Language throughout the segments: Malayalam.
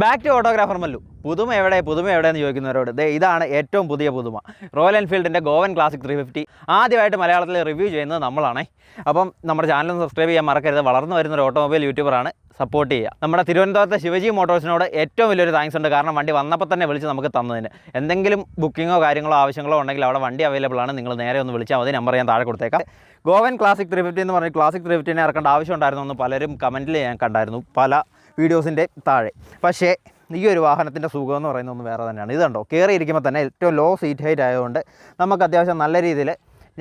Back to ഓട്ടോഗ്രാഫർ Mallu. പുതുമ എവിടെയെന്ന് ചോദിക്കുന്നവരോട് ഇതാണ് ഏറ്റവും പുതിയ പുതുമ. റോയൽ എൻഫീൽഡിൻ്റെ ഗോവൻ ക്ലാസിക് 350 ആദ്യമായിട്ട് മലയാളത്തിൽ റിവ്യൂ ചെയ്യുന്നത് നമ്മളാണ്. അപ്പം നമ്മുടെ ചാനൽ സബ്സ്ക്രൈബ് ചെയ്യാൻ മറക്കരുത്. വളർന്നു വരുന്നൊരു ഓട്ടോമൊബൈൽ യൂട്യൂബറാണ്, സപ്പോർട്ട് ചെയ്യുക. നമ്മുടെ തിരുവനന്തപുരത്തെ ശിവജി മോട്ടോഴ്സിനോട് ഏറ്റവും വലിയൊരു താങ്ക്സ് ഉണ്ട്. കാരണം വണ്ടി വന്നപ്പോൾ തന്നെ വിളിച്ച് നമുക്ക് തന്നതിന്. എന്തെങ്കിലും ബുക്കിങ്ങോ കാര്യങ്ങളോ ആവശ്യങ്ങളോ ഉണ്ടെങ്കിൽ അവിടെ വണ്ടി അവൈലബിൾ ആണ്. നിങ്ങൾ നേരെ ഒന്ന് വിളിച്ചാൽ മതി. നമ്പർ ഞാൻ താഴെ കൊടുത്തേക്കാം. ഗോവൻ ക്ലാസിക് 350 എന്ന് പറഞ്ഞ് ക്ലാസിക് 350 ഇറക്കേണ്ട ആവശ്യമുണ്ടായിരുന്നു എന്ന് പലരും കമൻറ്റിൽ ഞാൻ കണ്ടായിരുന്നു പല വീഡിയോസിൻ്റെ താഴെ. പക്ഷേ ഈ ഒരു വാഹനത്തിൻ്റെ സുഖം എന്ന് പറയുന്നത് ഒന്ന് വേറെ തന്നെയാണ്. ഇതുണ്ടോ, കയറിയിരിക്കുമ്പോൾ തന്നെ ഏറ്റവും ലോ സീറ്റ് ഹൈറ്റ് ആയതുകൊണ്ട് നമുക്ക് അത്യാവശ്യം നല്ല രീതിയിൽ,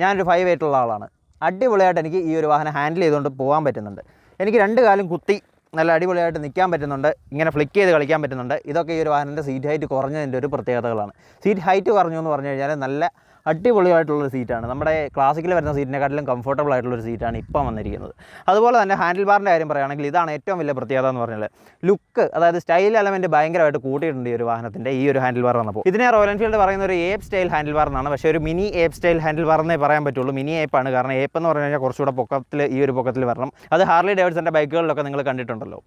ഞാനൊരു 5'8" ഉള്ള ആളാണ്, അടിപൊളിയായിട്ട് എനിക്ക് ഈ ഒരു വാഹനം ഹാൻഡിൽ ചെയ്തുകൊണ്ട് പോകാൻ പറ്റുന്നുണ്ട്. എനിക്ക് രണ്ട് കാലും കുത്തി നല്ല അടിപൊളിയായിട്ട് നിൽക്കാൻ പറ്റുന്നുണ്ട്, ഇങ്ങനെ ഫ്ലിക്ക് ചെയ്ത് കളിക്കാൻ പറ്റുന്നുണ്ട്. ഇതൊക്കെ ഈ ഒരു വാഹനത്തിൻ്റെ സീറ്റ് ഹൈറ്റ് കുറഞ്ഞതിൻ്റെ ഒരു പ്രത്യേകതകളാണ്. സീറ്റ് ഹൈറ്റ് കുറഞ്ഞു എന്ന് പറഞ്ഞു കഴിഞ്ഞാൽ നല്ല അടിപൊളിയായിട്ടുള്ളൊരു സീറ്റാണ്. നമ്മുടെ ക്ലാസിക്കിൽ വരുന്ന സീറ്റിനെക്കാട്ടിലും കംഫർട്ടബിൾ ആയിട്ടുള്ളൊരു സീറ്റാണ് ഇപ്പം വന്നിരിക്കുന്നത്. അതുപോലെ തന്നെ ഹാൻഡിൽ ബാറിൻ്റെ കാര്യം പറയുകയാണെങ്കിൽ ഇതാണ് ഏറ്റവും വലിയ പ്രത്യേകത എന്ന് പറഞ്ഞാൽ ലുക്ക്, അതായത് സ്റ്റൈൽ എലമെൻറ്റ് ഭയങ്കരമായിട്ട് കൂട്ടിയിട്ടുണ്ട് ഈ ഒരു വാഹനത്തിൻ്റെ ഈ ഒരു ഹാൻഡിൽ ബാർ വന്നപ്പോൾ. ഇതിനെ റോയൽ എൻഫീൽഡ് പറയുന്ന ഒരു ഏപ്പ് സ്റ്റൈൽ ഹാൻഡിൽ ബാർ എന്നാണ്. പക്ഷേ ഒരു mini ape style handle bar എന്നേ പറയാൻ പറ്റുള്ളൂ. മിനി ഏപ്പാണ്. കാരണം ഏപ്പ് എന്ന് പറഞ്ഞു കഴിഞ്ഞാൽ കുറച്ചുകൂടെ പൊക്കത്തിൽ, ഈ ഒരു പൊക്കത്തിൽ വരണം. അത് ഹാർലി ഡേവിഡ്സൻ്റെ ബൈക്കുകളിലൊക്കെ നിങ്ങൾ കണ്ടിട്ടുണ്ടല്ലോ.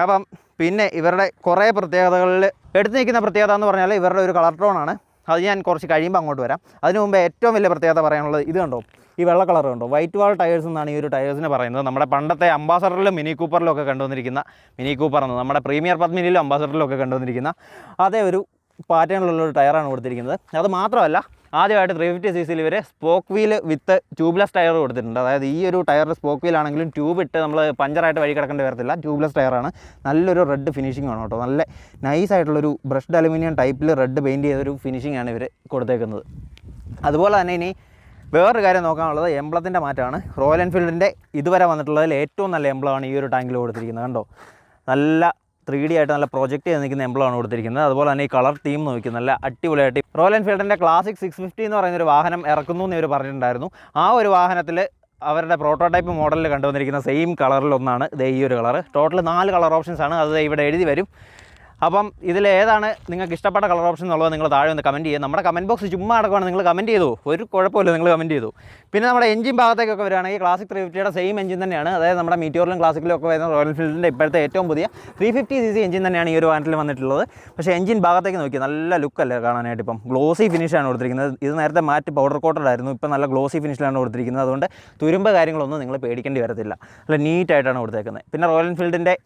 അപ്പം പിന്നെ ഇവരുടെ കുറേ പ്രത്യേകതകളിൽ എടുത്തു നിൽക്കുന്ന പ്രത്യേകത എന്ന് പറഞ്ഞാൽ ഇവരുടെ ഒരു കളർ ടോണാണ്. അത് ഞാൻ കുറച്ച് കഴിയുമ്പോൾ അങ്ങോട്ട് വരാം. അതിനു മുമ്പ് ഏറ്റവും വലിയ പ്രത്യേകത പറയാനുള്ളത് ഇത് കണ്ടോ, ഈ വെള്ള കളർ കണ്ടോ, വൈറ്റ് വാൾ ടയേഴ്സ് എന്നാണ് ഈ ഒരു ടയേഴ്സിനെ പറയുന്നത്. നമ്മുടെ പണ്ടത്തെ അംബാസഡറിലും മിനി കൂപ്പറിലും ഒക്കെ കണ്ടുവന്നിരിക്കുന്ന, മിനി കൂപ്പർ എന്ന് നമ്മുടെ പ്രീമിയർ പത്മിനിയിലും അംബാസഡറിലും ഒക്കെ കണ്ടുവന്നിരിക്കുന്ന അതേ ഒരു പാറ്റേണിലുള്ളൊരു ടയറാണ് കൊടുത്തിരിക്കുന്നത്. അത് മാത്രമല്ല, ആദ്യമായിട്ട് 350cc ഇവർ സ്പോക്ക് വീൽ വിത്ത് ട്യൂബ്ലെസ് ടയർ കൊടുത്തിട്ടുണ്ട്. അതായത് ഈ ഒരു ടയറിൽ സ്പോക്ക് വീലാണെങ്കിലും ട്യൂബ് ഇട്ട് നമ്മൾ പഞ്ചറായിട്ട് വഴി കിടക്കേണ്ടി വരത്തില്ല. ട്യൂബ്ലെസ് ടയറാണ്. നല്ലൊരു റെഡ് ഫിനിഷിംഗ് ആണ് കേട്ടോ. നല്ല നൈസായിട്ടുള്ളൊരു ബ്രഷ്ഡ് അലുമിനിയം ടൈപ്പിൽ റെഡ് പെയിൻറ്റ് ചെയ്തൊരു ഫിനിഷിംഗ് ആണ് ഇവർ കൊടുത്തേക്കുന്നത്. അതുപോലെ തന്നെ ഇനി വേറൊരു കാര്യം നോക്കാനുള്ളത് എംബ്ലത്തിൻ്റെ മാറ്റമാണ്. റോയൽ എൻഫീൽഡിൻ്റെ ഇതുവരെ വന്നിട്ടുള്ളതിൽ ഏറ്റവും നല്ല എംബ്ലമാണ് ഈ ഒരു ടാങ്കിൽ കൊടുത്തിരിക്കുന്നത്. കണ്ടോ, നല്ല 3D ആയിട്ട് നല്ല പ്രൊജക്റ്റ് ചെയ്ത് നിൽക്കുന്ന എംബ്ലമാണ് കൊടുത്തിരിക്കുന്നത്. അതുപോലെ തന്നെ ഈ കളർ തീം നോക്കി നല്ല അടിപൊളിയായിട്ട്. റോയൽ എൻഫീൽഡിൻ്റെ ക്ലാസിക് 650 എന്ന് പറയുന്നൊരു വാഹനം ഇറക്കുന്നു എന്ന് ഇവർ പറഞ്ഞിട്ടുണ്ടായിരുന്നു. ആ ഒരു വാഹനത്തിൽ അവരുടെ പ്രോട്ടോടൈപ്പ് മോഡലിൽ കണ്ടുവന്നിരിക്കുന്ന സെയിം കളറിലൊന്നാണ് ഈ ഒരു കളർ. Total 4 colour ഓപ്ഷൻസാണ്. അത് ഇവിടെ എഴുതി വരും. അപ്പം ഇതിലേതാണ് നിങ്ങൾക്ക് ഇഷ്ടപ്പെട്ട കളർ ഓപ്ഷൻ എന്നുള്ളത് നിങ്ങൾ താഴെ ഒന്ന് കമൻറ്റ് ചെയ്യുക. നമ്മുടെ കമൻറ്റ് ബോക്സ് ചുമ്മാ അടക്കമാണ്, നിങ്ങൾ കമൻറ്റ് ചെയ്തു, ഒരു കുഴപ്പമില്ല, നിങ്ങൾ കമൻറ്റ് ചെയ്തു. പിന്നെ നമ്മുടെ എഞ്ചിൻ ഭാഗത്തേക്കൊക്കെ വരികയാണെങ്കിൽ ക്ലാസിക് 350യുടെ സെയിം എഞ്ചിൻ തന്നെയാണ്. അതായത് നമ്മുടെ മീറ്റിയോറിലും ക്ലാസിക്കിലും ഒക്കെ വരുന്ന റോയൽ എൻഫീൽഡിൻ്റെ ഇപ്പോഴത്തെ ഏറ്റവും പുതിയ 350cc എഞ്ചിൻ തന്നെയാണ് ഈ ഒരു വാഹനത്തിൽ വന്നിട്ടുള്ളത്. പക്ഷേ എഞ്ചിൻ ഭാഗത്തേക്ക് നോക്കി നല്ല ലുക്കല്ലേ കാണാനായിട്ട്. ഇപ്പം ഗ്ലോസി ഫിനിഷാണ് കൊടുത്തിരിക്കുന്നത്. ഇത് നേരത്തെ മാറ്റി പൗഡർ കോട്ടഡ് ആയിരുന്നു, ഇപ്പം നല്ല ഗ്ലോസി ഫിനിഷിലാണ് കൊടുത്തിരിക്കുന്നത്. അതുകൊണ്ട് തുരുമ്പ് കാര്യങ്ങളൊന്നും നിങ്ങൾ പേടിക്കേണ്ടി വരത്തില്ല. നല്ല നീറ്റായിട്ടാണ് കൊടുത്തേക്കുന്നത്. പിന്നെ റോയൽ എൻഫീൽഡിൻ്റെ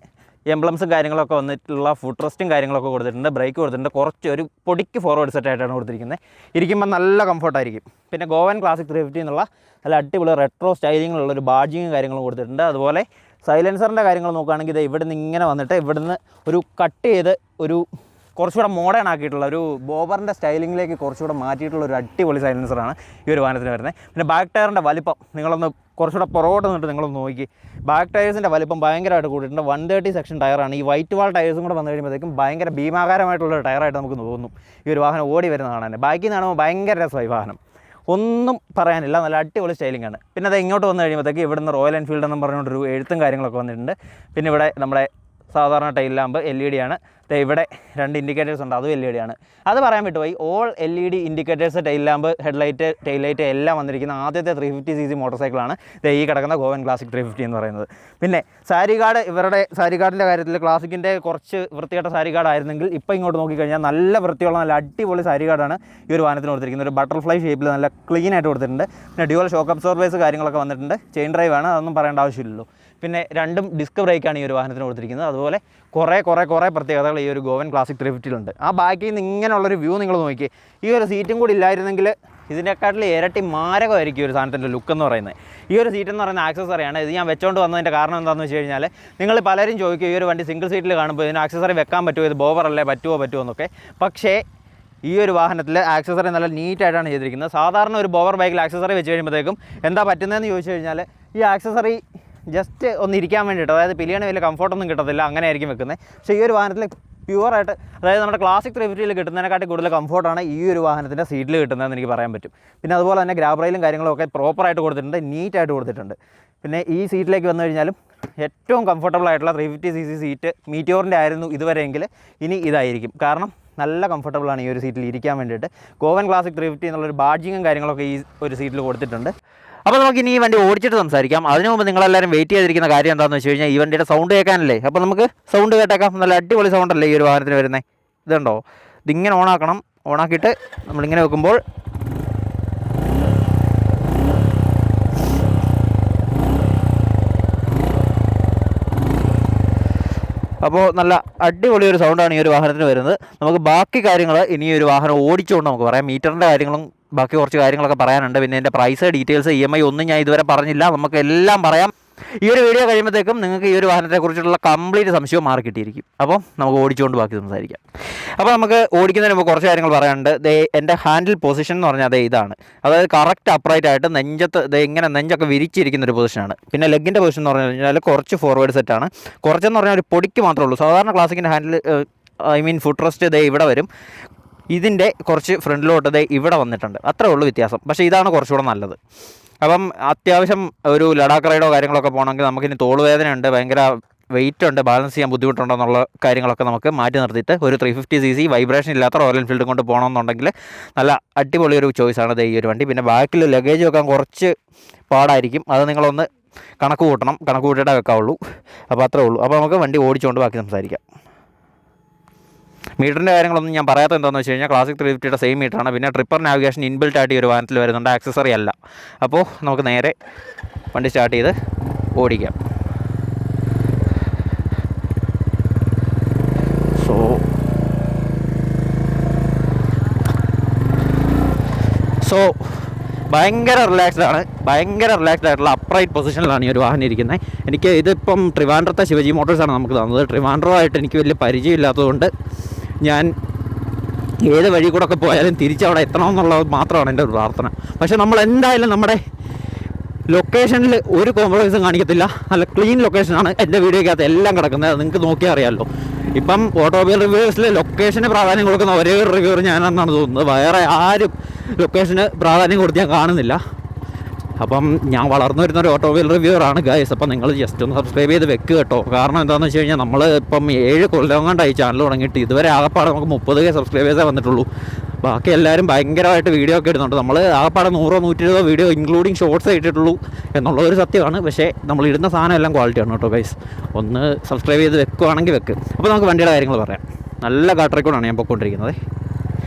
എംബ്ലംസും കാര്യങ്ങളൊക്കെ വന്നിട്ടുള്ള ഫുഡ് റെസ്റ്റും കാര്യങ്ങളൊക്കെ കൊടുത്തിട്ടുണ്ട്, ബ്രേക്ക് കൊടുത്തിട്ടുണ്ട്. കുറച്ച് ഒരു പൊടിക്ക് ഫോർവേഡ് സെറ്റായിട്ടാണ് കൊടുത്തിരിക്കുന്നത്. ഇരിക്കുമ്പോൾ നല്ല കംഫർട്ടായിരിക്കും. പിന്നെ ഗോവൻ ക്ലാസിക് 350 എന്നുള്ള നല്ല അടിപൊളി റെട്രോ സ്റ്റൈലിങ്ങുള്ളൊരു ബാഡ്ജിങ്ങും കാര്യങ്ങളും കൊടുത്തിട്ടുണ്ട്. അതുപോലെ സൈലൻസറിൻ്റെ കാര്യങ്ങൾ നോക്കുകയാണെങ്കിൽ ഇത് ഇവിടുന്ന് ഇങ്ങനെ വന്നിട്ട് ഇവിടുന്ന് ഒരു കട്ട് ചെയ്ത് ഒരു കുറച്ചുകൂടെ മോഡേൺ ആക്കിയിട്ടുള്ള ഒരു ബോബറിൻ്റെ സ്റ്റൈലിങ്ങിലേക്ക് കുറച്ചുകൂടെ മാറ്റിയിട്ടുള്ള ഒരു അടിപൊളി സൈലൻസറാണ് ഈ ഒരു വാഹനത്തിന് വരുന്നത്. പിന്നെ ബാക്ക് ടയറിൻ്റെ വലിപ്പം നിങ്ങളൊന്ന് കുറച്ചുകൂടെ പുറകോട്ട് നിന്നിട്ട് നിങ്ങളൊന്ന് നോക്കി. ബാക്ക് ടയേഴ്സിൻ്റെ വലിപ്പം ഭയങ്കരമായിട്ട് കൂടിയിട്ടുണ്ട്. 130 സെക്ഷൻ ടയറാണ്. ഈ വൈറ്റ് വാൾ ടയേഴ്സും കൂടെ വന്നു കഴിയുമ്പോഴത്തേക്കും ഭയങ്കര ഭീമാകാരമായിട്ടുള്ളൊരു ടയറായിട്ട് നമുക്ക് തോന്നും ഈ ഒരു വാഹനം ഓടി വരുന്ന കാണാൻ. ബാക്കിൽ നിന്ന് കാണുമ്പോൾ ഭയങ്കര രസമായി വാഹനം, ഒന്നും പറയാനില്ല, നല്ല അടിപൊളി സ്റ്റൈലിംഗാണ്. പിന്നെ അത് ഇങ്ങോട്ട് വന്നു കഴിയുമ്പോഴത്തേക്ക് ഇവിടുന്ന് റോയൽ എൻഫീൽഡ് എന്നും പറഞ്ഞുകൊണ്ടൊരു എഴുത്തും കാര്യങ്ങളൊക്കെ വന്നിട്ടുണ്ട്. പിന്നെ ഇവിടെ നമ്മുടെ സാധാരണ ടൈൽ ലാമ്പ് LED ആണ്. ഇവിടെ 2 ഇൻഡിക്കേറ്റേഴ്സ് ഉണ്ട്, അതും LED ആണ്. അത് പറയാൻ വിട്ടുപോയി. All LED indicators, tail lamp, headlight, tail light എല്ലാം വന്നിരിക്കുന്ന ആദ്യത്തെ 350cc മോട്ടോർ സൈക്കിളാണ് ഈ കിടക്കുന്ന ഗോവൻ ക്ലാസിക് 350 എന്ന് പറയുന്നത്. പിന്നെ സാരി ഗാർഡ്, ഇവരുടെ സാരി ഗാർഡിൻ്റെ കാര്യത്തിൽ ക്ലാസിക്കിൻ്റെ കുറച്ച് വൃത്തികെട്ട സാരി ഗാർഡ് ആയിരുന്നെങ്കിൽ ഇപ്പോൾ ഇങ്ങോട്ട് നോക്കിക്കഴിഞ്ഞാൽ നല്ല വൃത്തിയുള്ള നല്ല അടിപൊളി സാരി ഗാർഡാണ് ഈ ഒരു വാഹനത്തിന് കൊടുത്തിരിക്കുന്നത്. ഒരു ബട്ടർഫ്ലൈ ഷേപ്പിൽ നല്ല ക്ലീൻ ആയിട്ട് കൊടുത്തിട്ടുണ്ട്. പിന്നെ ഡ്യുവൽ ഷോക്ക് അബ്സോർബേഴ്സ് കാര്യങ്ങളൊക്കെ വന്നിട്ടുണ്ട്. ചെയിൻ ഡ്രൈവ് ആണ്, അതൊന്നും പറയേണ്ട ആവശ്യമില്ലല്ലോ. പിന്നെ 2 ഡിസ്ക് ബ്രേക്കാണ് ഈ ഒരു വാഹനത്തിന് കൊടുത്തിരിക്കുന്നത്. അതുപോലെ കുറേ പ്രത്യേകതകൾ ഈ ഒരു ഗോവൻ ക്ലാസിക് 350 ആ ബാക്കിൽ നിന്ന് ഇങ്ങനെയുള്ളൊരു വ്യൂ നിങ്ങൾ നോക്കി. ഈ ഒരു സീറ്റും കൂടി ഇല്ലായിരുന്നെങ്കിൽ ഇതിനെക്കാട്ടിൽ ഇരട്ടി മാരകമായിരിക്കും ഈ ഒരു സാധനത്തിൻ്റെ ലുക്ക് എന്ന് പറയുന്നത്. ഈ ഒരു സീറ്റ് എന്ന് പറയുന്ന ആക്സസറിയാണ്. ഇത് ഞാൻ വെച്ചുകൊണ്ട് വന്നതിൻ്റെ കാരണം എന്താണെന്ന് വെച്ച് കഴിഞ്ഞാൽ, നിങ്ങൾ പലരും ചോദിക്കും ഈ ഒരു വണ്ടി സിംഗിൾ സീറ്റിൽ കാണുമ്പോൾ ഇതിന് ആക്സസറി വെക്കാൻ പറ്റുമോ, ഇത് ബോബറല്ലേ, പറ്റുമോ എന്നൊക്കെ. പക്ഷേ ഈ ഒരു വാഹനത്തിൽ ആക്സസറി നല്ല നീറ്റായിട്ടാണ് ചെയ്തിരിക്കുന്നത്. സാധാരണ ഒരു ബോവർ ബൈക്കിൽ ആക്സസറി വെച്ച് കഴിയുമ്പോഴത്തേക്കും എന്താ പറ്റുന്നതെന്ന് ചോദിച്ചു കഴിഞ്ഞാൽ, ഈ ആക്സസറി ജസ്റ്റ് ഒന്ന് ഇരിക്കാൻ വേണ്ടിയിട്ട്, അതായത് പിലിയന് വലിയ കംഫർട്ടൊന്നും കിട്ടത്തില്ല, അങ്ങനെ ആയിരിക്കും വെക്കുന്നത്. പക്ഷേ ഈ ഒരു വാഹനത്തിൽ പ്യുവറായിട്ട്, അതായത് നമ്മുടെ ക്ലാസിക് 350 കിട്ടുന്നതിനെക്കാട്ടി കൂടുതൽ കംഫർട്ടാണ് ഈ ഒരു വാഹനത്തിൻ്റെ സീറ്റിൽ കിട്ടുന്നതെന്ന് എനിക്ക് പറയാൻ പറ്റും. പിന്നെ അതുപോലെ തന്നെ ഗ്രാബ് റെയിലും കാര്യങ്ങളൊക്കെ പ്രോപ്പറായിട്ട് കൊടുത്തിട്ടുണ്ട്, നീറ്റായിട്ട് കൊടുത്തിട്ടുണ്ട്. പിന്നെ ഈ സീറ്റിലേക്ക് വന്നു കഴിഞ്ഞാലും ഏറ്റവും കംഫർട്ടബിൾ ആയിട്ടുള്ള 350cc സീറ്റ് മീറ്റിയോറിൻ്റെ ആയിരുന്നു ഇതുവരെയെങ്കിൽ, ഇനി ഇതായിരിക്കും. കാരണം നല്ല കംഫർട്ടബിളാണ് ഈ ഒരു സീറ്റിൽ ഇരിക്കാൻ വേണ്ടിയിട്ട്. ഗോവൻ ക്ലാസിക് 350 എന്നുള്ളൊരു ബാഡ്ജിങ്ങും കാര്യങ്ങളൊക്കെ ഈ ഒരു സീറ്റിൽ കൊടുത്തിട്ടുണ്ട്. അപ്പോൾ നമുക്ക് ഇനി ഈ വണ്ടി ഓടിച്ചിട്ട് സംസാരിക്കാം. അതിനു മുമ്പ് നിങ്ങളെല്ലാവരും വെയിറ്റ് ചെയ്തിരിക്കുന്ന കാര്യം എന്താണെന്ന് വെച്ച് കഴിഞ്ഞാൽ ഈ വണ്ടിയുടെ സൗണ്ട് കേൾക്കാനല്ലേ. അപ്പോൾ നമുക്ക് സൗണ്ട് കേട്ടേക്കാം. നല്ല അടിപൊളി സൗണ്ടല്ലേ ഈ ഒരു വാഹനത്തിന് വരുന്നത്. ഇതുണ്ടോ, ഇതിങ്ങനെ ഓണാക്കണം. ഓണാക്കിയിട്ട് നമ്മളിങ്ങനെ വെക്കുമ്പോൾ അപ്പോൾ നല്ല അടിപൊളി ഒരു സൗണ്ടാണ് ഈ ഒരു വാഹനത്തിന് വരുന്നത്. നമുക്ക് ബാക്കി കാര്യങ്ങൾ ഇനി ഒരു വാഹനം ഓടിച്ചുകൊണ്ട് നമുക്ക് പറയാം. മീറ്ററിൻ്റെ കാര്യങ്ങളും ബാക്കി കുറച്ച് കാര്യങ്ങളൊക്കെ പറയാനുണ്ട്. പിന്നെ എൻ്റെ പ്രൈസ്, ഡീറ്റെയിൽസ്, EMI ഒന്നും ഞാൻ ഇതുവരെ പറഞ്ഞില്ല. നമുക്ക് എല്ലാം പറയാം. ഈ ഒരു വീഡിയോ കഴിയുമ്പോഴത്തേക്കും നിങ്ങൾക്ക് ഈ ഒരു വാഹനത്തെക്കുറിച്ചുള്ള കംപ്ലീറ്റ് സംശയവും മാറി കിട്ടിയിരിക്കും. അപ്പോൾ നമുക്ക് ഓടിച്ചുകൊണ്ട് ബാക്കി സംസാരിക്കാം. അപ്പോൾ നമുക്ക് ഓടിക്കുന്നതിന് മുമ്പ് കുറച്ച് കാര്യങ്ങൾ പറയാനുണ്ട്. എൻ്റെ ഹാൻഡിൽ പൊസിഷൻ എന്ന് പറഞ്ഞാൽ ഇതാണ്. അതായത് കറക്റ്റ് അപ്രൈറ്റ് ആയിട്ട് നെഞ്ചത്ത് ഇങ്ങനെ നെഞ്ചൊക്കെ വിരിച്ചിരിക്കുന്ന ഒരു പൊസിഷനാണ്. പിന്നെ ലെഗിൻ്റെ പൊസിഷൻ എന്ന് പറഞ്ഞു കഴിഞ്ഞാൽ കുറച്ച് ഫോർവേഡ് സെറ്റാണ്. കുറച്ചെന്ന് പറഞ്ഞാൽ ഒരു പൊടിക്ക് മാത്രമേ ഉള്ളൂ. സാധാരണ ക്ലാസിക്കിൻ്റെ ഹാൻഡിൽ ഫുഡ് റെസ്റ്റ് ഇവിടെ വരും. ഇതിൻ്റെ കുറച്ച് ഫ്രണ്ടിലോട്ട് ഇവിടെ വന്നിട്ടുണ്ട്. അത്രേ ഉള്ളൂ വ്യത്യാസം. പക്ഷേ ഇതാണ് കുറച്ചുകൂടെ നല്ലത്. അപ്പം അത്യാവശ്യം ഒരു ലഡാക്ക് റൈഡോ കാര്യങ്ങളൊക്കെ പോകണമെങ്കിൽ നമുക്കിനി തോളുവേദനയുണ്ട്, ഭയങ്കര വെയിറ്റ് ഉണ്ട്, ബാലൻസ് ചെയ്യാൻ ബുദ്ധിമുട്ടുണ്ടോ എന്നുള്ള കാര്യങ്ങളൊക്കെ നമുക്ക് മാറ്റി നിർത്തിയിട്ട് ഒരു 350cc വൈബ്രേഷൻ ഇല്ലാത്ത റോയൽ എൻഫീൽഡ് കൊണ്ട് പോകണമെന്നുണ്ടെങ്കിൽ നല്ല അടിപൊളി ഒരു ചോയ്സാണ് ഈ ഒരു വണ്ടി. പിന്നെ ബാക്കിൽ ലഗേജ് വെക്കാൻ കുറച്ച് പാടായിരിക്കും. അത് നിങ്ങളൊന്ന് കണക്ക് കൂട്ടിയിട്ടേ വെക്കാവുള്ളൂ. അപ്പോൾ അത്രേ ഉള്ളൂ. അപ്പോൾ നമുക്ക് വണ്ടി ഓടിച്ചുകൊണ്ട് ബാക്കി സംസാരിക്കാം. മീറ്ററിൻ്റെ കാര്യങ്ങളൊന്നും ഞാൻ പറയാത്ത എന്താണെന്ന് വെച്ച് കഴിഞ്ഞാൽ ക്ലാസിക് 350യുടെ സെയിം മീറ്ററാണ്. പിന്നെ ട്രിപ്പർ നാവിഗേഷൻ ഇൻബിൽറ്റ് ആയിട്ട് ഈ ഒരു വാഹനത്തിൽ വരുന്നുണ്ട്, ആക്സസറി അല്ല. അപ്പോൾ നമുക്ക് നേരെ വണ്ടി സ്റ്റാർട്ട് ചെയ്ത് ഓടിക്കാം. സോ ഭയങ്കര റിലാക്സ്ഡ് ആയിട്ടുള്ള അപ്രൈറ്റ് പൊസിഷനിലാണ് ഈ ഒരു വാഹനം ഇരിക്കുന്നത്. എനിക്ക് ഇതിപ്പം ട്രിവാൻഡ്രത്തെ ശിവജി മോട്ടോഴ്സാണ് നമുക്ക് തന്നത്. ട്രിവാൻഡ്രമായിട്ട് എനിക്ക് വലിയ പരിചയമില്ലാത്തതുകൊണ്ട് ഞാൻ ഏത് വഴി കൂടെ ഒക്കെ പോയാലും തിരിച്ചവിടെ എത്തണമെന്നുള്ളത് മാത്രമാണ് എൻ്റെ ഒരു പ്രാർത്ഥന. പക്ഷേ നമ്മൾ എന്തായാലും നമ്മുടെ ലൊക്കേഷനിൽ ഒരു കോംപ്രമൈസും കാണിക്കത്തില്ല. നല്ല ക്ലീൻ ലൊക്കേഷനാണ് എൻ്റെ വീഡിയോയ്ക്കകത്ത് എല്ലാം കിടക്കുന്നത്. അത് നിങ്ങൾക്ക് നോക്കിയാൽ അറിയാമല്ലോ. ഇപ്പം ഓട്ടോമൊബൈൽ റിവ്യൂസിൽ ലൊക്കേഷന് പ്രാധാന്യം കൊടുക്കുന്ന ഒരേ ഒരു റിവ്യൂർ ഞാനെന്നാണ് തോന്നുന്നത്. വേറെ ആരും ലൊക്കേഷന് പ്രാധാന്യം കൊടുത്ത് ഞാൻ കാണുന്നില്ല. അപ്പം ഞാൻ വളർന്നു വരുന്നൊരു ഓട്ടോമൊബൈൽ റിവ്യൂറാണ് ഗൈസ്. അപ്പം നിങ്ങൾ ജസ്റ്റ് ഒന്ന് സബ്സ്ക്രൈബ് ചെയ്ത് വെക്കുക കേട്ടോ. കാരണം എന്താണെന്ന് വെച്ച് കഴിഞ്ഞാൽ നമ്മൾ ഇപ്പം 7 കൊല്ലം കൊണ്ടായി ചാനൽ തുടങ്ങിയിട്ട് ഇതുവരെ ആകപ്പാടെ നമുക്ക് 30K സബ്സ്ക്രൈബേഴ്സേ വന്നിട്ടുള്ളൂ. ബാക്കി എല്ലാവരും ഭയങ്കരമായിട്ട് വീഡിയോ ഒക്കെ ഇടുന്നുണ്ട്. നമ്മൾ ആകപ്പാടെ 100-120 വീഡിയോ ഇൻക്ലൂഡിങ് ഷോർട്ട്സ് ഇട്ടിട്ടുള്ളൂ എന്നുള്ളൊരു സത്യമാണ്. പക്ഷേ നമ്മൾ ഇടുന്ന സാധനം എല്ലാം ക്വാളിറ്റിയാണ് കേട്ടോ ഗൈസ്. ഒന്ന് സബ്സ്ക്രൈബ് ചെയ്ത് വെക്കുകയാണെങ്കിൽ വെക്ക്. അപ്പോൾ നമുക്ക് വണ്ടിയുടെ കാര്യങ്ങൾ പറയാം. നല്ല ഗട്ടറിൽ ഞാൻ പോയിക്കൊണ്ടിരിക്കുന്നത്.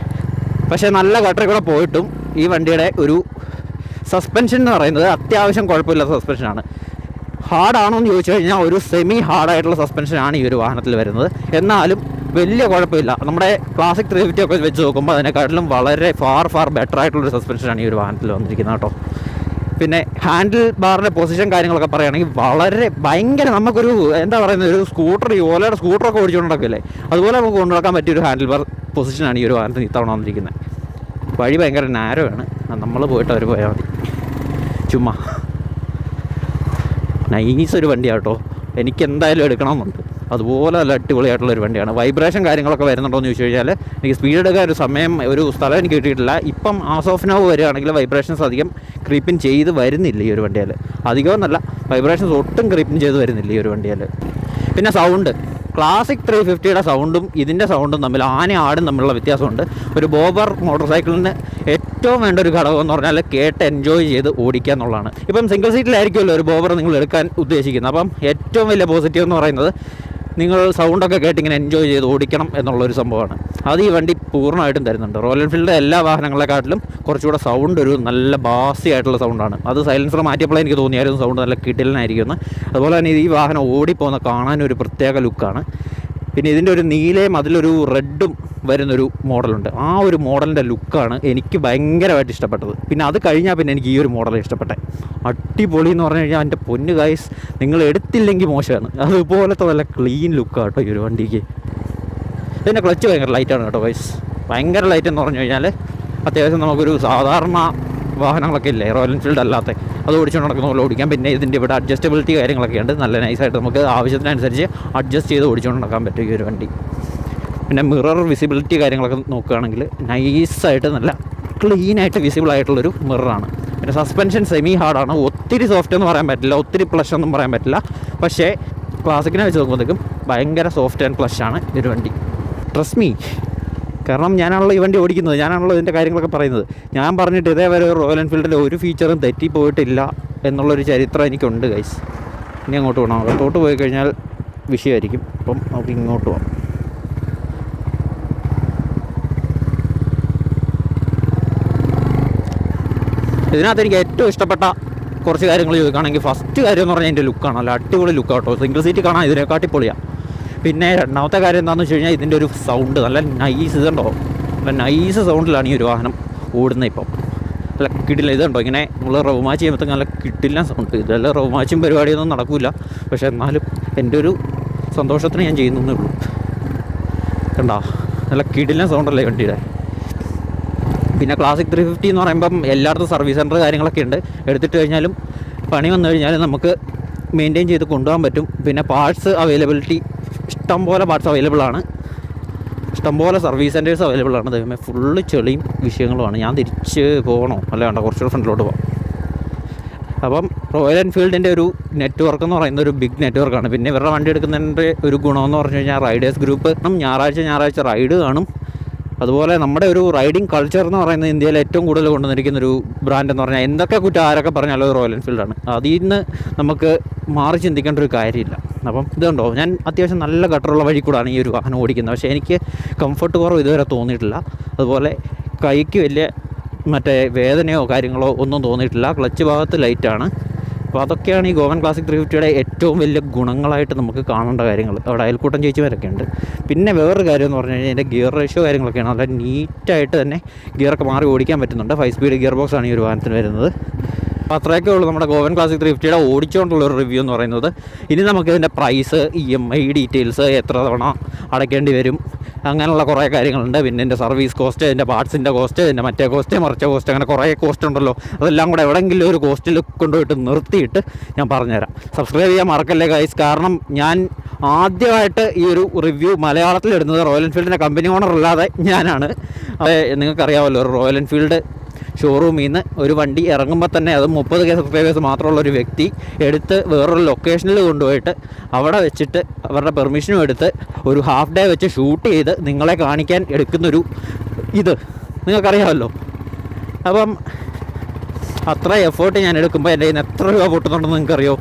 പക്ഷേ നല്ല ഗട്ടറിൽ പോയിട്ടും ഈ വണ്ടിയുടെ ഒരു സസ്പെൻഷൻ എന്ന് പറയുന്നത് അത്യാവശ്യം കുഴപ്പമില്ലാത്ത സസ്പെൻഷനാണ്. ഹാർഡാണോ എന്ന് ചോദിച്ചു കഴിഞ്ഞാൽ ഒരു സെമി ഹാർഡായിട്ടുള്ള സസ്പെൻഷനാണ് ഈ ഒരു വാഹനത്തിൽ വരുന്നത്. എന്നാലും വലിയ കുഴപ്പമില്ല. നമ്മുടെ ക്ലാസിക് 350 ഒക്കെ വെച്ച് നോക്കുമ്പോൾ അതിനെക്കാട്ടിലും വളരെ ഫാർ ബെറ്റർ ആയിട്ടുള്ളൊരു സസ്പെൻഷനാണ് ഈ ഒരു വാഹനത്തിൽ വന്നിരിക്കുന്നത് കേട്ടോ. പിന്നെ ഹാൻഡിൽ ബാറിൻ്റെ പൊസിഷൻ കാര്യങ്ങളൊക്കെ പറയുകയാണെങ്കിൽ വളരെ ഭയങ്കര നമുക്കൊരു എന്താ പറയുന്നത്, ഒരു സ്കൂട്ടർ, ഈ ഓലയുടെ സ്കൂട്ടറൊക്കെ ഓടിച്ചുകൊണ്ടൊക്കെയല്ലേ, അതുപോലെ നമുക്ക് കൊണ്ടുനടക്കാൻ പറ്റിയൊരു ഹാൻഡിൽ ബാർ പൊസിഷനാണ് ഈ ഒരു വാഹനത്തിന് ഇത്തവണ വന്നിരിക്കുന്നത്. വഴി ഭയങ്കര നാരോ ആണ്. നമ്മൾ പോയിട്ട് അവർ പോയാൽ മതി. ചുമ്മാ നൈസ് ഒരു വണ്ടിയാണ് കേട്ടോ. എനിക്ക് എന്തായാലും എടുക്കണമെന്നുണ്ട്. അതുപോലെ നല്ല അടിപൊളിയായിട്ടുള്ളൊരു വണ്ടിയാണ്. വൈബ്രേഷൻ കാര്യങ്ങളൊക്കെ വരുന്നുണ്ടോ എന്ന് ചോദിച്ചു കഴിഞ്ഞാൽ എനിക്ക് സ്പീഡ് എടുക്കാൻ ഒരു സ്ഥലം എനിക്ക് കിട്ടിയിട്ടില്ല. ഇപ്പം ആസ് ഓഫ് നൗ വരികയാണെങ്കിൽ വൈബ്രേഷൻസ് അധികം ക്രീപ്പിൻ ചെയ്ത് വരുന്നില്ല ഈ ഒരു വണ്ടിയിൽ. അധികമൊന്നല്ല, വൈബ്രേഷൻസ് ഒട്ടും ക്രീപ്പിൻ ചെയ്ത് വരുന്നില്ല ഈ ഒരു വണ്ടിയിൽ. പിന്നെ സൗണ്ട്, ക്ലാസിക് 350യുടെ സൗണ്ടും ഇതിൻ്റെ സൗണ്ടും തമ്മിൽ ആടും തമ്മിലുള്ള വ്യത്യാസമുണ്ട്. ഒരു ബോബർ മോട്ടോർ സൈക്കിളിന് ഏറ്റവും വേണ്ട ഒരു ഘടകം എന്ന് പറഞ്ഞാൽ കേട്ട് എൻജോയ് ചെയ്ത് ഓടിക്കുക എന്നുള്ളതാണ്. ഇപ്പം സിംഗിൾ സീറ്റിലായിരിക്കുമല്ലോ ഒരു ബോബർ നിങ്ങൾ എടുക്കാൻ ഉദ്ദേശിക്കുന്നത്. അപ്പം ഏറ്റവും വലിയ പോസിറ്റീവ് എന്ന് പറയുന്നത് നിങ്ങൾ സൗണ്ടൊക്കെ കേട്ടിങ്ങനെ എൻജോയ് ചെയ്ത് ഓടിക്കണം എന്നുള്ളൊരു സംഭവമാണ്. അത് ഈ വണ്ടി പൂർണ്ണമായിട്ടും തരുന്നുണ്ട്. റോയൽ എൻഫീൽഡിൻ്റെ എല്ലാ വാഹനങ്ങളെക്കാട്ടിലും കുറച്ചുകൂടെ സൗണ്ട് ഒരു നല്ല ബാസി ആയിട്ടുള്ള സൗണ്ടാണ്. അത് സൈലൻസർ മാറ്റിയപ്പോഴേ എനിക്ക് തോന്നിയായിരുന്നു സൗണ്ട് നല്ല കിടിലനായിരിക്കുമെന്ന്. അതുപോലെ തന്നെ ഈ വാഹനം ഓടിപ്പോകുന്ന കാണാനൊരു പ്രത്യേക ലുക്കാണ്. പിന്നെ ഇതിൻ്റെ ഒരു നീലയും അതിലൊരു റെഡും വരുന്നൊരു മോഡലുണ്ട്. ആ ഒരു മോഡലിൻ്റെ ലുക്കാണ് എനിക്ക് ഭയങ്കരമായിട്ട് ഇഷ്ടപ്പെട്ടത്. പിന്നെ അത് കഴിഞ്ഞാൽ പിന്നെ എനിക്ക് ഈ ഒരു മോഡൽ ഇഷ്ടപ്പെട്ടെ. അടിപൊളി എന്ന് പറഞ്ഞു കഴിഞ്ഞാൽ എൻ്റെ പൊന്ന് ഗൈസ്, നിങ്ങൾ എടുത്തില്ലെങ്കിൽ മോശമാണ്. അതുപോലത്തെ നല്ല ക്ലീൻ ലുക്കാണ് കേട്ടോ ഈ ഒരു വണ്ടിക്ക്. ഇതിൻ്റെ ക്ലച്ച് ഭയങ്കര ലൈറ്റാണ് കേട്ടോ ഗൈസ്. ഭയങ്കര ലൈറ്റ് എന്ന് പറഞ്ഞു കഴിഞ്ഞാൽ അത്യാവശ്യം നമുക്കൊരു സാധാരണ വാഹനങ്ങളൊക്കെ ഇല്ലേ റോയൽ എൻഫീൽഡ് അല്ലാത്ത, അത് ഓടിച്ചുകൊണ്ട് നടക്കുന്ന പോലെ ഓടിക്കാം. പിന്നെ ഇതിൻ്റെ ഇവിടെ അഡ്ജസ്റ്റബിലിറ്റി കാര്യങ്ങളൊക്കെ ഉണ്ട്. നല്ല നൈസായിട്ട് നമുക്ക് ആവശ്യത്തിനനുസരിച്ച് അഡ്ജസ്റ്റ് ചെയ്ത് ഓടിച്ചുകൊണ്ട് നടക്കാൻ പറ്റും ഈ ഒരു വണ്ടി. പിന്നെ മിറർ വിസിബിലിറ്റി കാര്യങ്ങളൊക്കെ നോക്കുകയാണെങ്കിൽ നൈസായിട്ട് നല്ല ക്ലീനായിട്ട് വിസിബിൾ ആയിട്ടുള്ളൊരു മിററാണ്. പിന്നെ സസ്പെൻഷൻ സെമി ഹാർഡാണ്. ഒത്തിരി സോഫ്റ്റ് എന്ന് പറയാൻ പറ്റില്ല, ഒത്തിരി പ്ലഷ് ഒന്നും പറയാൻ പറ്റില്ല. പക്ഷേ ക്ലാസിക്കിനെ വെച്ച് നോക്കുമ്പോഴത്തേക്കും ഭയങ്കര സോഫ്റ്റ് ആൻഡ് പ്ലഷാണ് ഒരു വണ്ടി. ട്രസ്റ്റ് മീ, കാരണം ഞാനാണല്ലോ ഈ വണ്ടി ഓടിക്കുന്നത്, ഞാനാണല്ലോ ഇതിൻ്റെ കാര്യങ്ങളൊക്കെ പറയുന്നത്. ഞാൻ പറഞ്ഞിട്ട് ഇതേവരെ റോയൽ എൻഫീൽഡിൻ്റെ ഒരു ഫീച്ചറും തെറ്റിപ്പോയിട്ടില്ല എന്നുള്ളൊരു ചരിത്രം എനിക്കുണ്ട് ഗൈസ്. ഇനി അങ്ങോട്ട് പോകണം, അകത്തോട്ട് പോയി കഴിഞ്ഞാൽ വിഷയമായിരിക്കും. അപ്പം നമുക്ക് ഇങ്ങോട്ട് പോകാം. ഇതിനകത്ത് എനിക്ക് ഏറ്റവും ഇഷ്ടപ്പെട്ട കുറച്ച് കാര്യങ്ങൾ ചോദിക്കുകയാണെങ്കിൽ ഫസ്റ്റ് കാര്യം എന്ന് പറഞ്ഞാൽ എൻ്റെ ലുക്കാണ്. നല്ല അടിപൊളി ലുക്ക് കേട്ടോ. സിംഗിൾ സീറ്റ് കാണാൻ ഇതിനെക്കാട്ടി പൊളിയാണ്. പിന്നെ രണ്ടാമത്തെ കാര്യം എന്താണെന്ന് വെച്ച് കഴിഞ്ഞാൽ ഇതിൻ്റെ ഒരു സൗണ്ട് നല്ല നൈസ്. ഇതുണ്ടോ, നല്ല നൈസ് സൗണ്ടിലാണ് ഈ ഒരു വാഹനം ഓടുന്നത്. ഇപ്പം നല്ല കിടില്ല. ഇതുണ്ടോ, ഇങ്ങനെ നമ്മൾ റൗമാച്ച് ചെയ്യുമ്പോഴത്തേക്ക് നല്ല കിട്ടില്ല സൗണ്ട്. ഇതെല്ലാം റൗമാച്ചും പരിപാടിയൊന്നും നടക്കില്ല, പക്ഷേ എന്നാലും എൻ്റെ ഒരു സന്തോഷത്തിന് ഞാൻ ചെയ്യുന്നേ ഉള്ളൂ. കണ്ടോ, നല്ല കിടില്ല സൗണ്ടല്ലേ വണ്ടിയുടെ. പിന്നെ ക്ലാസിക് 350 എന്ന് പറയുമ്പം എല്ലായിടത്തും സർവീസ് സെൻറ്റർ കാര്യങ്ങളൊക്കെ ഉണ്ട്. എടുത്തിട്ട് കഴിഞ്ഞാലും പണി വന്നു കഴിഞ്ഞാൽ നമുക്ക് മെയിൻറ്റെയിൻ ചെയ്ത് കൊണ്ടുപോകാൻ പറ്റും. പിന്നെ പാർട്സ് അവൈലബിലിറ്റി ഇഷ്ടംപോലെ പാർട്സ് അവൈലബിൾ ആണ്, ഇഷ്ടംപോലെ സർവീസ് സെൻറ്റേഴ്സ് അവൈലബിൾ ആണ്. ദൈവമേ, ഫുള്ള് ചെളിയും വിഷയങ്ങളുമാണ്. ഞാൻ തിരിച്ച് പോകണോ അല്ല വേണ്ട, കുറച്ചുകൂടെ ഫ്രണ്ടിലോട്ട് പോകാം. അപ്പം റോയൽ എൻഫീൽഡിൻ്റെ ഒരു നെറ്റ്വർക്ക് എന്ന് പറയുന്ന ഒരു ബിഗ് നെറ്റ്വർക്കാണ്. പിന്നെ ഇവരുടെ വണ്ടി എടുക്കുന്നതിൻ്റെ ഒരു ഗുണമെന്ന് പറഞ്ഞു കഴിഞ്ഞാൽ റൈഡേഴ്സ് ഗ്രൂപ്പ് ഞായറാഴ്ച റൈഡ് കാണും. അതുപോലെ നമ്മുടെ ഒരു റൈഡിങ് കൾച്ചർ എന്ന് പറയുന്നത് ഇന്ത്യയിൽ ഏറ്റവും കൂടുതൽ കൊണ്ടുവന്നിരിക്കുന്ന ഒരു ബ്രാൻഡ് എന്ന് പറഞ്ഞാൽ എന്തൊക്കെ കുറ്റം ആരൊക്കെ പറഞ്ഞാലും അത് റോയൽ എൻഫീൽഡാണ്. അതിൽ നിന്ന് നമുക്ക് മാറി ചിന്തിക്കേണ്ട ഒരു കാര്യമില്ല. അപ്പം ഇതുണ്ടോ, ഞാൻ അത്യാവശ്യം നല്ല ഗട്ടറുള്ള വഴി കൂടാണ് ഈ ഒരു വാഹനം ഓടിക്കുന്നത്. പക്ഷേ എനിക്ക് കംഫർട്ട് കുറവ് ഇതുവരെ തോന്നിയിട്ടില്ല. അതുപോലെ കൈക്ക് വലിയ മറ്റേ വേദനയോ കാര്യങ്ങളോ ഒന്നും തോന്നിയിട്ടില്ല. ക്ലച്ച് ഭാഗത്ത് ലൈറ്റാണ്. അപ്പോൾ അതൊക്കെയാണ് ഈ ഗോവൻ ക്ലാസിക് 350യുടെ ഏറ്റവും വലിയ ഗുണങ്ങളായിട്ട് നമുക്ക് കാണേണ്ട കാര്യങ്ങൾ. അവിടെ അയൽക്കൂട്ടം ചേച്ചിമാരൊക്കെ ഉണ്ട്. പിന്നെ വേറൊരു കാര്യം എന്ന് പറഞ്ഞു കഴിഞ്ഞാൽ എൻ്റെ ഗിയർ റേഷ്യോ കാര്യങ്ങളൊക്കെയാണ്. നല്ല നീറ്റായിട്ട് തന്നെ ഗിയറൊക്കെ മാറി ഓടിക്കാൻ പറ്റുന്നുണ്ട്. 5 സ്പീഡ് ഗിയർ ബോക്സാണ് ഈ ഒരു വാഹനത്തിന് വരുന്നത്. അപ്പോൾ അത്രയൊക്കെ ഉള്ളൂ നമ്മുടെ ഗോവൻ ക്ലാസിക് 350യുടെ ഓടിച്ചുകൊണ്ടുള്ളൊരു റിവ്യൂ എന്ന് പറയുന്നത്. ഇനി നമുക്ക് ഇതിൻ്റെ പ്രൈസ്, EMI ഡീറ്റെയിൽസ്, എത്ര തവണ അടയ്ക്കേണ്ടി വരും, അങ്ങനെയുള്ള കുറേ കാര്യങ്ങളുണ്ട്. പിന്നെ എൻ്റെ സർവീസ് കോസ്റ്റ്, എൻ്റെ പാർട്സിൻ്റെ കോസ്റ്റ്, എൻ്റെ മറ്റേ കോസ്റ്റ്, മറിച്ച കോസ്റ്റ്, അങ്ങനെ കുറേ കോസ്റ്റ് ഉണ്ടല്ലോ. അതെല്ലാം കൂടെ എവിടെയെങ്കിലും ഒരു കോസ്റ്റിൽ കൊണ്ടുപോയിട്ട് നിർത്തിയിട്ട് ഞാൻ പറഞ്ഞുതരാം. സബ്സ്ക്രൈബ് ചെയ്യാൻ മറക്കല്ലേ ഗൈസ്. കാരണം ഞാൻ ആദ്യമായിട്ട് ഈ ഒരു റിവ്യൂ മലയാളത്തിലിടുന്നത് റോയൽ എൻഫീൽഡിൻ്റെ കമ്പനി ഓണർ അല്ലാതെ ഞാനാണ്. അത് നിങ്ങൾക്കറിയാമല്ലോ, ഒരു റോയൽ എൻഫീൽഡ് ഷോറൂമിൽ നിന്ന് ഒരു വണ്ടി ഇറങ്ങുമ്പോൾ തന്നെ അത് 30K സബ്സ്ക്രൈബേഴ്സ് മാത്രമുള്ളൊരു വ്യക്തി എടുത്ത് വേറൊരു ലൊക്കേഷനിൽ കൊണ്ടുപോയിട്ട് അവിടെ വെച്ചിട്ട് അവരുടെ പെർമിഷനും എടുത്ത് ഒരു ഹാഫ് ഡേ വെച്ച് ഷൂട്ട് ചെയ്ത് നിങ്ങളെ കാണിക്കാൻ എടുക്കുന്നൊരു ഇത് നിങ്ങൾക്കറിയാമല്ലോ. അപ്പം അത്ര എഫേർട്ട് ഞാൻ എടുക്കുമ്പോൾ എൻ്റെ കയ്യിൽ നിന്ന് എത്ര രൂപ പൊട്ടുന്നുണ്ടെന്ന് നിങ്ങൾക്കറിയോ?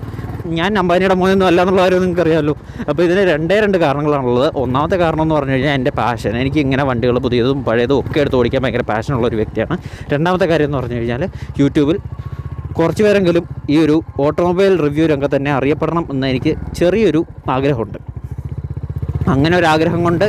ഞാൻ അംബാനിയുടെ മോനൊന്നും അല്ല എന്നുള്ള കാര്യം നിങ്ങൾക്കറിയാമല്ലോ. അപ്പോൾ ഇതിന് രണ്ട് കാരണങ്ങളാണുള്ളത്. ഒന്നാമത്തെ കാരണം എന്ന് പറഞ്ഞു കഴിഞ്ഞാൽ എൻ്റെ പാഷൻ. എനിക്ക് ഇങ്ങനെ വണ്ടികൾ പുതിയതും പഴയതും ഒക്കെ എടുത്ത് ഓടിക്കാൻ ഭയങ്കര പാഷനുള്ളൊരു വ്യക്തിയാണ്. രണ്ടാമത്തെ കാര്യം എന്ന് പറഞ്ഞു കഴിഞ്ഞാൽ യൂട്യൂബിൽ കുറച്ച് പേരെങ്കിലും ഈ ഒരു ഓട്ടോമൊബൈൽ റിവ്യൂ രംഗത്ത് തന്നെ അറിയപ്പെടണം എന്ന് എനിക്ക് ചെറിയൊരു ആഗ്രഹമുണ്ട്. അങ്ങനെ ഒരു ആഗ്രഹം കൊണ്ട്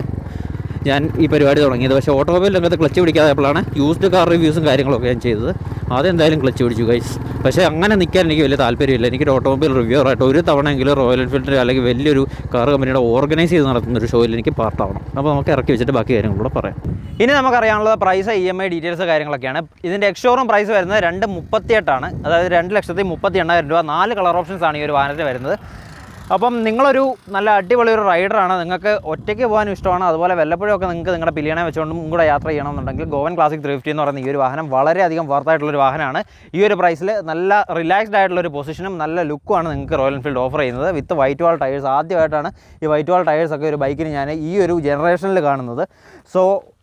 ഞാൻ ഈ പരിപാടി തുടങ്ങിയത്. പക്ഷേ ഓട്ടോമൊബൈൽ രംഗത്ത് ക്ലച്ച് പിടിക്കാതെപ്പോഴാണ് യൂസ്ഡ് കാർ റിവ്യൂസും കാര്യങ്ങളൊക്കെ ഞാൻ ചെയ്തത്. അതെന്തായാലും ക്ലച്ച് പിടിച്ചു ഗൈസ്. പക്ഷേ അങ്ങനെ നിൽക്കാൻ എനിക്ക് വലിയ താല്പര്യമില്ല. എനിക്കൊരു ഓട്ടോമൊബൈൽ റിവ്യൂറായിട്ട് ഒരു തവണയെങ്കിലും റോയൽ എൻഫീൽഡിൻ്റെ അല്ലെങ്കിൽ വലിയൊരു കാർ കമ്പനിയുടെ ഓർഗനൈസ് ചെയ്ത് നടത്തുന്നൊരു ഷോയിൽ എനിക്ക് പാർട്ടാവണം. അപ്പോൾ നമുക്ക് ഇറക്കി വെച്ചിട്ട് ബാക്കി കാര്യങ്ങളൂടെ പറയാം. ഇനി നമുക്കറിയാനുള്ളത് പ്രൈസ്, EMI ഡീറ്റെയിൽസ് കാര്യങ്ങളൊക്കെയാണ്. ഇതിൻ്റെ എക്സ്ഷോറൂം പ്രൈസ് വരുന്നത് 2,38,000, അതായത് 2,38,000 രൂപ. 4 കളർ ഓപ്ഷൻസാണ് ഈ ഒരു വാഹനത്തിന് വരുന്നത്. അപ്പം നിങ്ങളൊരു നല്ല അടിപൊളി ഒരു റൈഡറാണ്, നിങ്ങൾക്ക് ഒറ്റയ്ക്ക് പോകാനും ഇഷ്ടമാണ്, അതുപോലെ വല്ലപ്പോഴൊക്കെ നിങ്ങൾക്ക് നിങ്ങളുടെ പില്ലിയനെ വെച്ചുകൊണ്ടും കൂടെ യാത്ര ചെയ്യണമെന്നുണ്ടെങ്കിൽ ഗോവൻ ക്ലാസിക് 350 എന്ന് പറയുന്ന ഈ ഒരു വാഹനം വളരെയധികം വർത്തായിട്ടുള്ളൊരു വാഹനമാണ്. ഈ ഒരു പ്രൈസിൽ നല്ല റിലാക്സ്ഡ് ആയിട്ടുള്ളൊരു പൊസിഷനും നല്ല ലുക്കുമാണ് നിങ്ങൾക്ക് റോയൽ എൻഫീൽഡ് ഓഫർ ചെയ്യുന്നത്. വിത്ത് വൈറ്റ് വാൾ ടയേഴ്സ്. ആദ്യമായിട്ടാണ് ഈ വൈറ്റ് വാൾ ടയേഴ്സൊക്കെ ഒരു ബൈക്കിന് ഞാൻ ഈ ഒരു ജനറേഷനിൽ കാണുന്നത്. സോ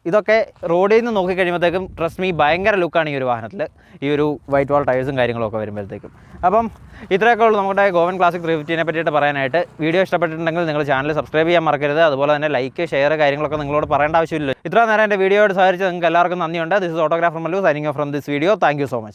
ഇതൊക്കെ റോഡിൽ നിന്ന് നോക്കിക്കഴിയുമ്പോഴത്തേക്കും ട്രസ്റ്റ് മീ ഭയങ്കര ലുക്കാണ് ഈ ഒരു വാഹനത്തിൽ, ഈ ഒരു വൈറ്റ് വാൾ ടയേഴ്സും കാര്യങ്ങളൊക്കെ വരുമ്പോഴത്തേക്കും. അപ്പം ഇത്രയൊക്കെ ഉള്ളൂ നമ്മുടെ ഗോവൻ ക്ലാസിക് 350നെ പറ്റിയിട്ട് പറയാനായിട്ട്. വീഡിയോ ഇഷ്ടപ്പെട്ടിട്ടുണ്ടെങ്കിൽ നിങ്ങൾ ചാനൽ സബ്സ്ക്രൈബ് ചെയ്യാൻ മറക്കരുത്. അതുപോലെ തന്നെ ലൈക്ക്, ഷെയർ കാര്യങ്ങളൊക്കെ നിങ്ങളോട് പറയേണ്ട ആവശ്യമില്ല. ഇത്ര നേരം എൻ്റെ വീഡിയോയോട് സഹകരിച്ച് നിങ്ങൾക്ക് എല്ലാവർക്കും നന്ദിയുണ്ട്. This is autographer Mallu signing off from this video. Thank you so much.